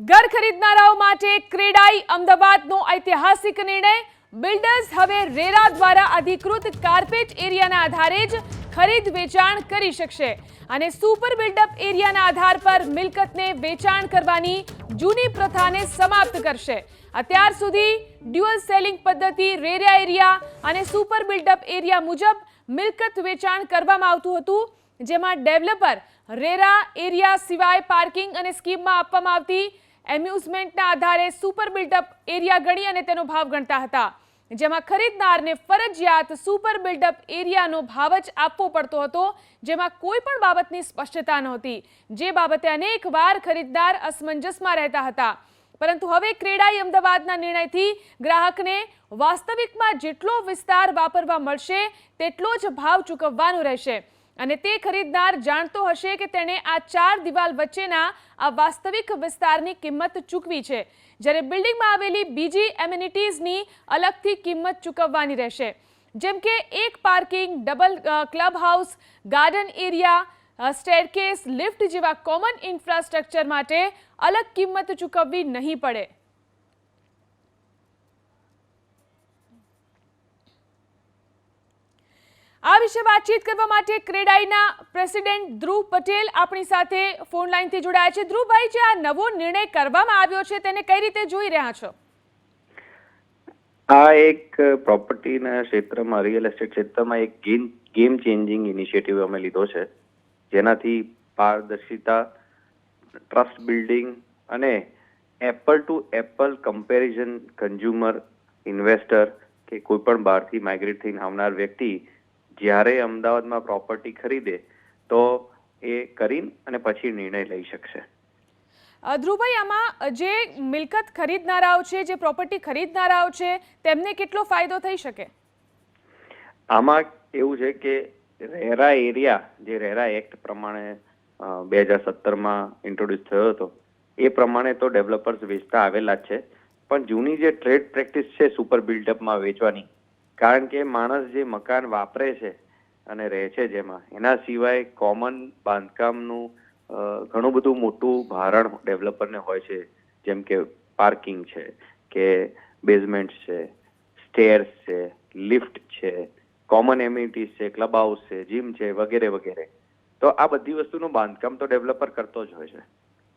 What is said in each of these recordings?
ઘર ખરીદનારાઓ માટે ક્રેડાઈ અમદાવાદનો ઐતિહાસિક નિર્ણય। બિલ્ડર્સ હવે રેરા દ્વારા અધિકૃત કાર્પેટ એરિયાના આધારે જ ખરીદ વેચાણ કરી શકશે અને સુપર બિલ્ડઅપ એરિયાના આધાર પર મિલકતને વેચાણ કરવાની જૂની પ્રથાને સમાપ્ત કરશે। અત્યાર સુધી ડ્યુઅલ સેલિંગ પદ્ધતિ રેરા એરિયા અને સુપર બિલ્ડઅપ એરિયા મુજબ મિલકત વેચાણ કરવામાં આવતું હતું, જેમાં ડેવલપર રેરા એરિયા સિવાય પાર્કિંગ અને સ્કીમમાં આપવામાં આવતી એમ્યુઝમેન્ટના આધારે સુપર બિલ્ડઅપ એરિયા ગણી અને તેનો ભાવ ગણતા હતા, જેમાં ખરીદનારને ફરજિયાત સુપર બિલ્ડઅપ એરિયાનો ભાવ જ આપવો પડતો હતો, જેમાં કોઈ પણ બાબતની સ્પષ્ટતા નહોતી, જે બાબતે અનેકવાર ખરીદદાર અસમંજસમાં રહેતા હતા। પરંતુ હવે ક્રેડાઈ અમદાવાદના નિર્ણયથી ગ્રાહકને વાસ્તવિકમાં જેટલો વિસ્તાર વાપરવા મળશે તેટલો જ ભાવ ચૂકવવાનો રહેશે અને તે ખરીદનાર જાણતો હશે કે તેણે આ 4 દિવાલ વચ્ચેના આ વાસ્તવિક વિસ્તારની કિંમત ચૂકવી છે, જ્યારે બિલ્ડિંગમાં આવેલી બીજી એમિનિટીઝની અલગથી કિંમત ચૂકવવાની રહેશે, જેમ કે એક parking, double club house, garden area, staircase, lift જેવા કોમન ઇન્ફ્રાસ્ટ્રક્ચર માટે અલગ કિંમત ચૂકવવી નહીં પડે। આ વિશે વાતચીત કરવા માટે ક્રેડાઈના પ્રેસિડેન્ટ ધ્રુવ પટેલ આપણી સાથે ફોન લાઈનથી જોડાયા છે। ધ્રુવભાઈ, જે આ નવો નિર્ણય કરવામાં આવ્યો છે તેને કઈ રીતે જોઈ રહ્યા છો? આ એક પ્રોપર્ટીના ક્ષેત્રમાં, રિયલ એસ્ટેટ ક્ષેત્રમાં એક ગેમ ચેન્જિંગ ઇનિશિયેટિવ અમે લીધો છે, જેનાથી પારદર્શિતા, ટ્રસ્ટ બિલ્ડિંગ અને apple to apple comparison consumer, investor કે કોઈ પણ બહારથી માઇગ્રેટ થઈને આવનાર વ્યક્તિ જ્યારે અમદાવાદમાં પ્રોપર્ટી ખરીદે તો એ કરીને અને પછી નિર્ણય લઈ શકશે। ધ્રુવભાઈ, આમાં જે મિલકત ખરીદનારાઓ છે, જે પ્રોપર્ટી ખરીદનારાઓ છે, તેમને કેટલો ફાયદો થઈ શકે? આમાં એવું છે કે રેરા એરિયા, જે રેરા એક્ટ પ્રમાણે 2017માં ઇન્ટ્રોડ્યુસ થયો હતો, એ પ્રમાણે તો ડેવલપર્સ વેચતા આવેલા જ છે, પણ જૂની જે ટ્રેડ પ્રેક્ટિસ છે સુપર બિલ્ડઅપમાં વેચવાની, કારણ કે માણસ જે મકાન વાપરે છે અને રહે છે જેમાં, એના સિવાય કોમન બાંધકામનું ઘણું બધું મોટું ભારણ ડેવલપરને હોય છે, જેમ કે પાર્કિંગ છે કે બેઝમેન્ટ છે, સ્ટેર્સ છે, લિફ્ટ છે, કોમન એમ્યુનિટીઝ છે, ક્લબ હાઉસ છે, જીમ છે, વગેરે વગેરે। તો આ બધી વસ્તુનું બાંધકામ તો ડેવલપર કરતો જ હોય છે,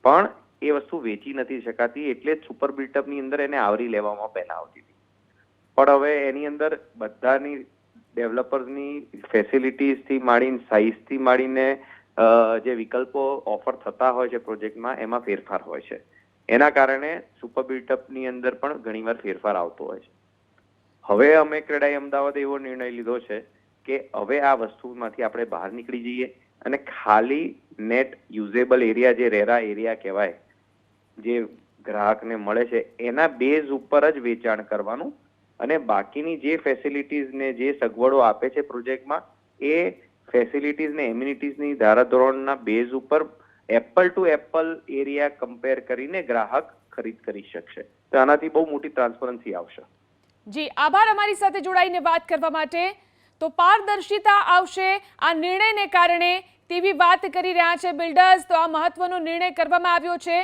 પણ એ વસ્તુ વેચી નથી શકાતી, એટલે જ સુપર બિલ્ડઅપની અંદર એને આવરી લેવામાં પહેલા આવતી હતી। પણ હવે એની અંદર બધાની ડેવલપર્સની ફેસિલિટીઝથી માંડીને, સાઇઝથી માંડીને જે વિકલ્પો ઓફર થતા હોય છે પ્રોજેક્ટમાં, એમાં ફેરફાર હોય છે। એના કારણે સુપર બિલ્ડઅપની અંદર પણ ઘણીવાર ફેરફાર આવતો હોય છે। હવે અમે ક્રેડાઈ અમદાવાદ એવો નિર્ણય લીધો છે કે હવે આ વસ્તુમાંથી આપણે બહાર નીકળી જઈએ અને ખાલી નેટ યુઝેબલ એરિયા, જે રેરા એરિયા કહેવાય, જે ગ્રાહકને મળે છે, એના બેઝ ઉપર જ વેચાણ કરવાનું અને બાકીની જે ફેસિલિટીઝ ને જે સગવડો આપે છે પ્રોજેક્ટમાં, એ ફેસિલિટીઝ ને એમ્યુનિટીઝની ધારાધોરણના બેઝ ઉપર apple to apple area compare કરીને ગ્રાહક ખરીદ કરી શકશે। તો આનાથી બહુ મોટી ટ્રાન્સપરન્સી આવશે। જી, આભાર અમારી સાથે જોડાઈને વાત કરવા માટે। તો પારદર્શિતા આવશે આ નિર્ણયને કારણે તેવી વાત કરી રહ્યા છે બિલ્ડર્સ। તો આ મહત્વનો નિર્ણય કરવામાં આવ્યો છે।